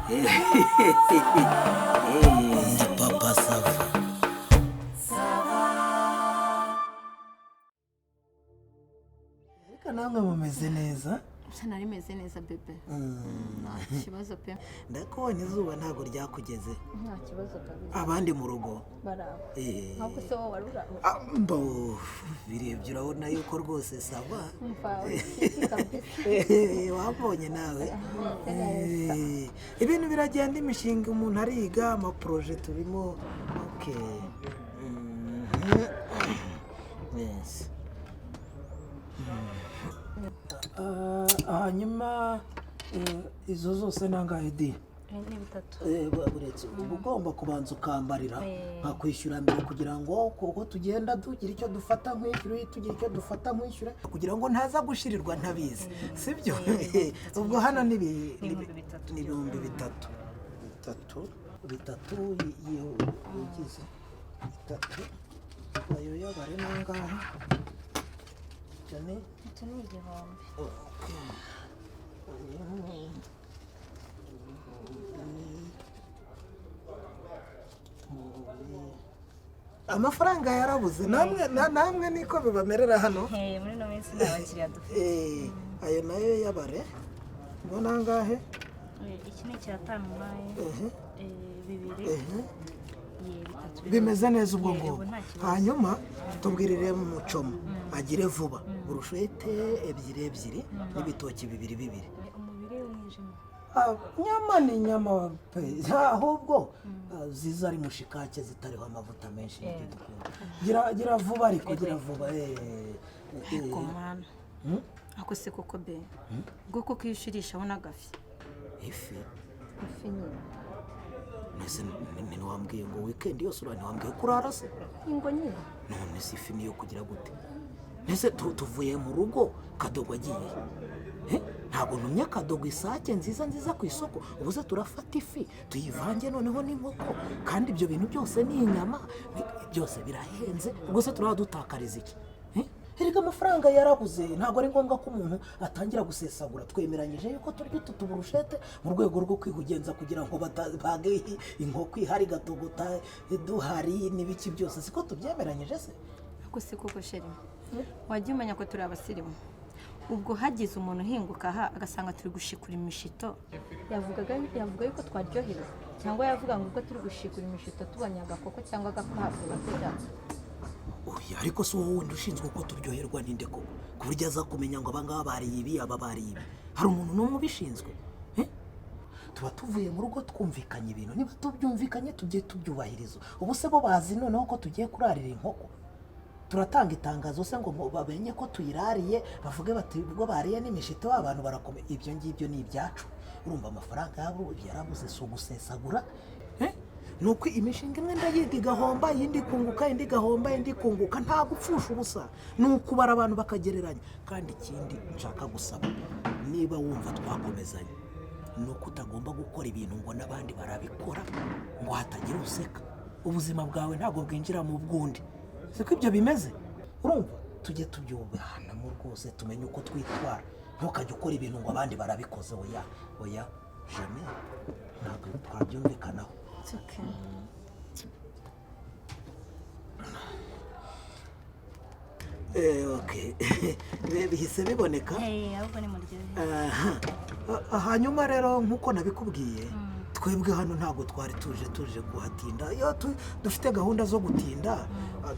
Ndi papa sava. Reka namwe mumeze neza. Nari meze neza bebe. Nta kibazo pe. Ndakubona izuba ntabwo ryakugeze. Nta kibazo kabisa. Abandi mu rugo Baraba. Ntabwo se wowe wari uraba. Mbo birebye urabona yuko rwose sava. Wabonye nawe. Ibintu biragenda, imishinga umuntu ariga, amaproje turimo. Okay. Yes. Hanyuma izo zose nangahe di? Ni bitatu. Buretse uba ugomba kubanza ukambarira nkakwishyura mbere kugira ngo kuko tugenda tugira icyo dufata nkwishyure, tugira icyo dufata nkwishyure kugira ngo ntaza gushirirwa ntabizi, sibyo? Ubwo hano ni ibihumbi bitatu. Bitatu yigize bitatu ayo yabare nangahe? Ito ni igihumbi. Amafaranga yarabuze namwe niko bibamerera hano. Muri no minsi n'abakiriya dufite. Ayo nayo yabare ngo nangahe? Iki ni cyatanu naye. Bibiri. Bitatu. Bimeze neza ubwo ngo. Hanyuma tubwirire mu mucomo agire vuba burushete ebyiri n'ibitoki bibiri. Umubiri w'umwijima. Nyama ni nyama pe, ahubwo ziza ari mushikake zitariho amavuta menshi dukunda. Gira vuba ariko gira vuba. Ko mwana. Ako se koko be. Bwoko kwishirisha abona gafi. Ifi nyine. Nese wambwiye ngo weekend yose urane wambwiye kurara se? Ingo nyine. None si ifi niyo kugira gute? Nese tuvuye mu rugo Kadogo agiye. Ntabwo numye Kadogo isake nziza ku isoko. Ubuze turafata ifi tuyivange noneho n'inkoko, kandi ibyo bintu byose ni inyama byose birahenze. Ubwo se turaba dutakariza iki? Erega amafaranga yarabuze, ntabwo ari ngombwa ko umuntu atangira gusesagura. Twemeranyije yuko turya utu burushete mu rwego rwo kwihugenza kugira ngo bage inkoko ihari Gatogota duhari n'ibiki byose, siko tubyemeranyije se? Ako se koko sheri. Wajya umenya ko turi abasirimu. Ubwo hagize umuntu uhinguka aha agasanga turi gushikura imishito, yavuga yuko twaryohewe, cyangwa yavuga ngo ubwo turi gushikura imishito tubonye agakoko cyangwa agakwavu bategaza. Oya, ariko si wowe wundi ushinzwe uko turyoherwa ninde koko ku buryo aza kumenya ngo abangaba bariye ibi aba bariye ibi? Hari umuntu n'umwe ubishinzwe? Tuba tuvuye mu rugo twumvikanye ibintu, niba tubyumvikanye tugiye tubyubahiriza. Ubu se bo bazi noneho ko tugiye kurarira inkoko? Turatanga itangazo se ngo bamenye ko tuyirariye, bavuge bati ubwo bariye n'imishito abantu barakome. Ibyo ngibyo ni ibyacu. Urumva amafaranga yabo yarabuze, si ugusesagura. Nuko imishinga imwe ndayiga igahomba, indi kunguka, indi gahomba, indi kunguka, nta gupfusha ubusa. Nuko bara abantu bakagereranya. Kandi ikindi nshaka gusaba, niba wumva twakomezanya, nuko utagomba gukora ibintu ngo n'abandi barabikora ngo hatagira useka. Ubuzima bwawe ntabwo bwinjira mu bwundi, siko ibyo bimeze? Urumva tujye tubyubahanamo rwose, tumenye uko twitwara. Ntukajye ukora ibintu ngo abandi barabikoze. Oya jamais, ntabwo twabyumvikanaho. Okay. Okay. Bihise biboneka. Ahubwo ni muryohe. Hanyuma rero nkuko nabikubwiye, twebwe hano ntabwo twari tuje kuhatinda. Iyo dufite gahunda zo gutinda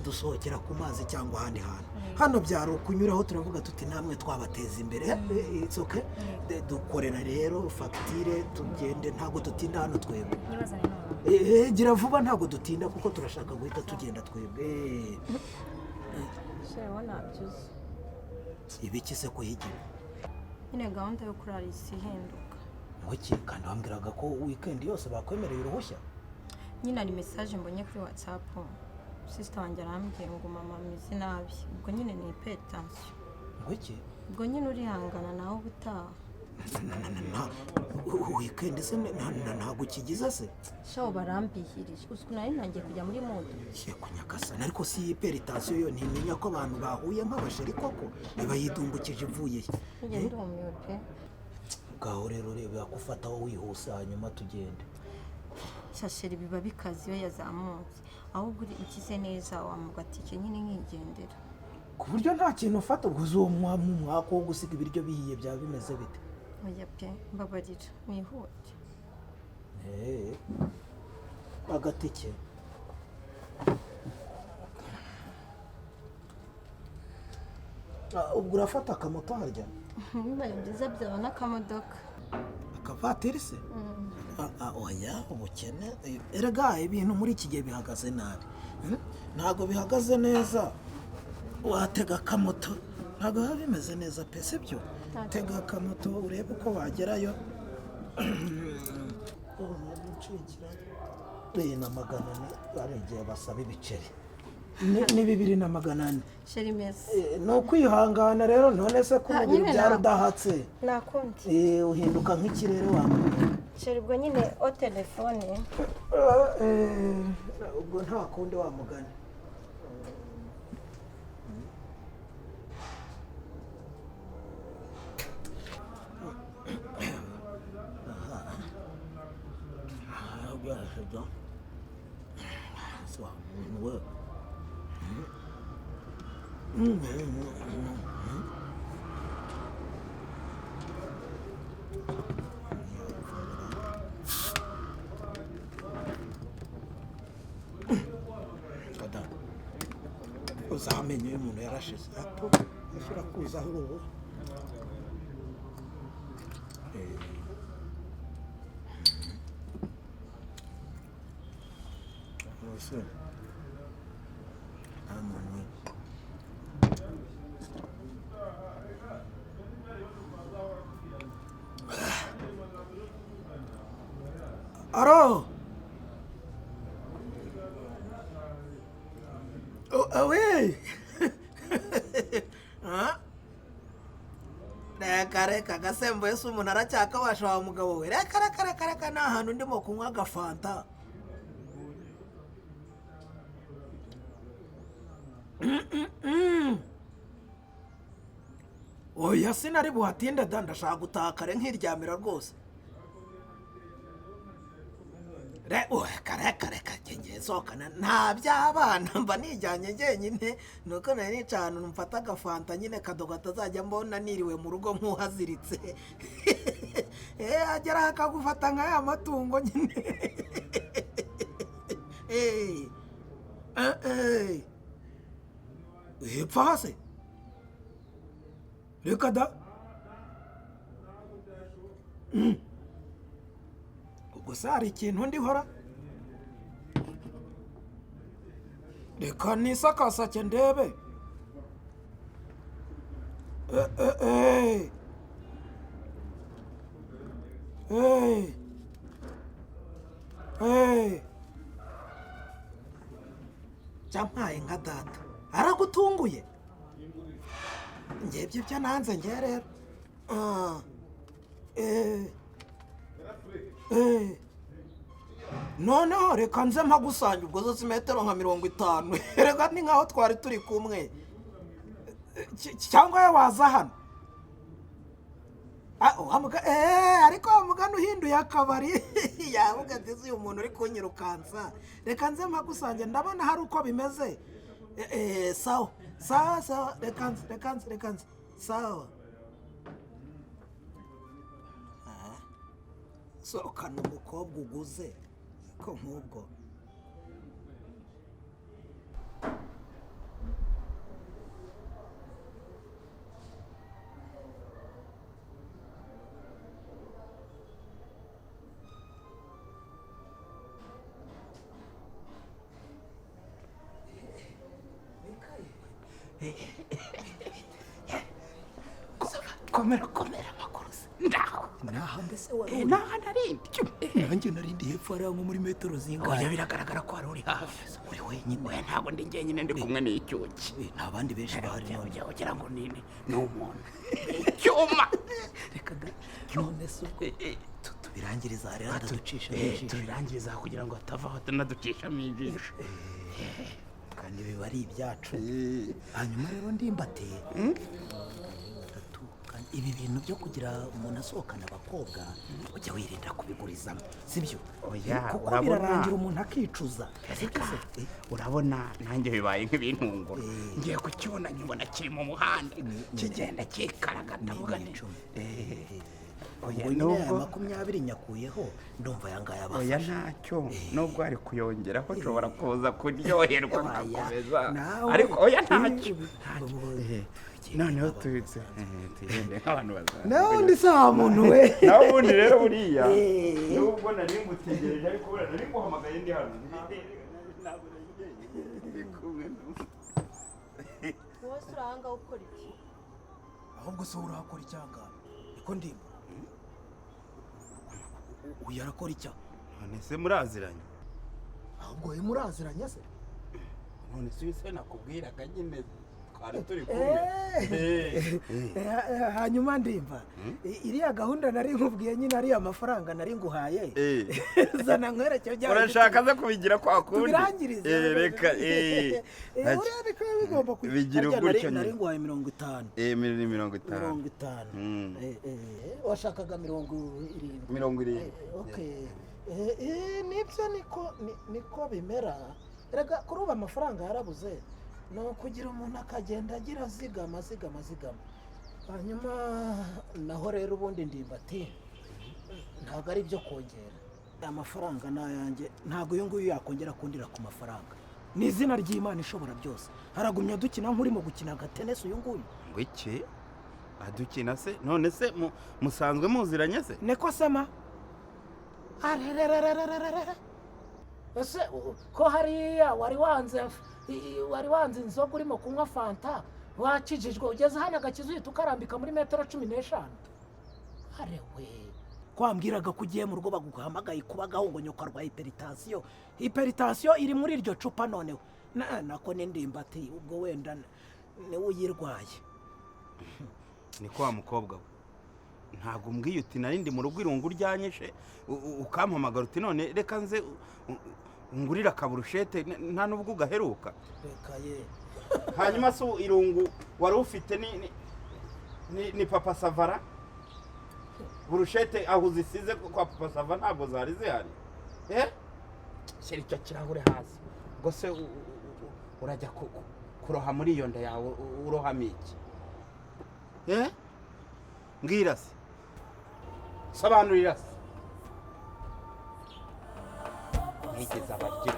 dusohokera ku mazi cyangwa ahandi hantu. Hano byaro ukunyuraho turavuga tuti namwe twabateza imbere. It's okay. Dukorera rero fagitire tugende, ntabwo dutinda hano twebwe. Gira vuba, ntabwo dutinda kuko turashaka guhita tugenda twebwe. Ibiki se ko higira? Nyine gahunda yo kurara isi ihinduka. Ngoki kandi wambwiraga ko weekend yose bakwemereye uruhushya? Nyine ari message mbonye kuri WhatsApp. Sister wanjye arambwiye ngo mama ameze nabi. Ubwo nyine ni hypertension. Ngoki? Ubwo nyine urihangana nawe ubutaha. Weekend se ntabwo ukigize se? Shaho barambihirije. Uzi nari ntangiye kujya muri mode. Yego nyakasana, ariko si hypertension yo ntimenya ko abantu bahuye nk'abasheri koko iba yidumbukije ivuye. Njye ndi umyope. ngaho rero reba yakufata wowe wihuse hanyuma tugende. shasheri biba bikaze iyo yazamutse ahubwo ukize neza wamuga tike nyine nkigendera ku buryo nta kintu ufata ubwo uwo mwaka wo gusiga ibiryo bihiye byaba bimeze bite? oya pe mbabarira mwihute agatike ubwo urafata akamoto harya? bibaye byiza byaba n'akamodoka. Akavatiri se? Oya ubukene erega ibintu muri iki gihe bihagaze nabi, ntabwo bihagaze neza. Watega akamoto ntabwo biba bimeze neza pe, sibyo? Tega akamoto urebe uko wagerayo. Na magana ane hari igihe basaba ibiceri ni 2,400. sheri meza ni ukwihangana rero, none se ko umubiri byaradatse nakundi uhinduka nk'ikirere wamubwira. sheri ubwo nyine o telefone ubwo nta kundi wamugana. uzamenye iyo umuntu yarashize hato ashobora kuzaho ubu. Aro! Oui! Reka gasembo Yesu umuntu aracyakabasha wa mugabo we. Reka nta hantu ndimo kunywa agafanta. Oya sinari buhatinde ndashaka gutaha kare nkiryamira rwose. Reka njye sokana nta by'abana mba nijyanye njyenyine, nuko nari nica ahantu mfata agafanta nyine kadogo atazajya mbona niriwe mu rugo nk'uhaziritse. Agera akagufata nka ya matungo nyine. Hepfa hase reka da gusa hari ikintu ndihora, reka nisakasake ndebe. Jampaye nka data aragutunguye ngebye byo nanze nge rero. Noneho reka nze mpagusanya ubwo zose metero nka 50. Reka ni nkaho twari turi kumwe, cyangwa waza hano. Ariko wamugana uhinduye akabari yavuga ati uyu muntu uri kunyirukansa. Reka nze mpagusanya ndabona hari uko bimeze. Sawa reka nze sawa. Sohokana umukobwa uguze ko nk'ubwo. Komera makuruza naho mbese wari naho nanjye narindi hepfo ari nko muri metero zingahe. Oya biragaragara ko ari uri hafi uri wenyine. Oya ntabwo ndi njyenyine ndi kumwe n'icyuki, nta bandi benshi bahari. Ugira ngo ni umuntu icyuma. Reka none se ubwo tubirangiriza rero tubirangiriza kugira ngo atavaho tunaducishamo ijisho kandi biba ari ibyacu. Hanyuma rero ndimbate 3 ibi bintu byo kugira umuntu asohokana abakobwa ujya wirinda kubigurizamo sibyo kuko birarangira umuntu akicuza urabona nanjye bibaye nk'ibintungura ngiye kukibona nkibona kiri mu muhanda kigenda kikaragata vuga oya nubwo 20 nyakuyeho ndumva yangaya abafasha oya ntacyo nubwo ari kuyongeraho ushobora kuza kuryoherwa nkakomeza ariko oya ntacyo noneho tugende nk'abantu bazaza nawe ndi sawa muntu we nawe ubundi rero buriya nubwo nari ngutegereje ariko buriya nari nguhamagaye ndi hano wowe urahanga ukora iki ahubwo se urakora icyanga niko ndimo uyu arakora icya none se muraziranye ahubwo we muraziranye se none se nakubwiraga nyine twari turi kumwe hanyuma ndimva iriya gahunda nari nkubwiye nyine ariya mafaranga nari nguhaye zana nkwerekeye bya urashaka ze kubigira kwa kundi birangirize reka urebe ko bigomba bigira gutyo nari nguhaye 50 50 washakaga 70 okay nibyo niko bimera rega kuruba amafaranga yarabuze no kugira umuntu akagenda agira zigama hanyuma naho rero ubundi ndimbati ntabwo ari byo kongera amafaranga n'ayanjye ntabwo uyu nguyu yakongera kundira ku mafaranga ni izina ry'Imana ishobora byose haragumya dukina nk'urimo gukina agatenesi uyu nguyu ngo iki adukina se none se musanzwe muziranye se neko sema ese ko hariya wari wanze inzoga urimo kunywa fanta wakijijwe ugeze hano agakiza uhita ukarambika muri metero 15 arewe kwambwiraga ko ugiye mu rugo baguhamagaye kubagaho ngo nyoko arwaye hypertension iri muri iryo cupa noneho nako n'indimbati ubwo wenda niwe uyirwaye ni kwa mukobwa we ntabwo mbwiye uti narindi mu rugo irungu ryanyishe ukampamagara uti none reka nze ngurira kaburushete nta nubwo ugaheruka reka ye hanyuma se irungu wari ufite ni papa Savara burushete aho uzisize kwa papa Savara ntabwo zari zihari shyira icyo kirahure hasi ngo se urajya kuroha muri iyo nda yawe urohamo iki mbwira se sobanurira se nigeze abaryi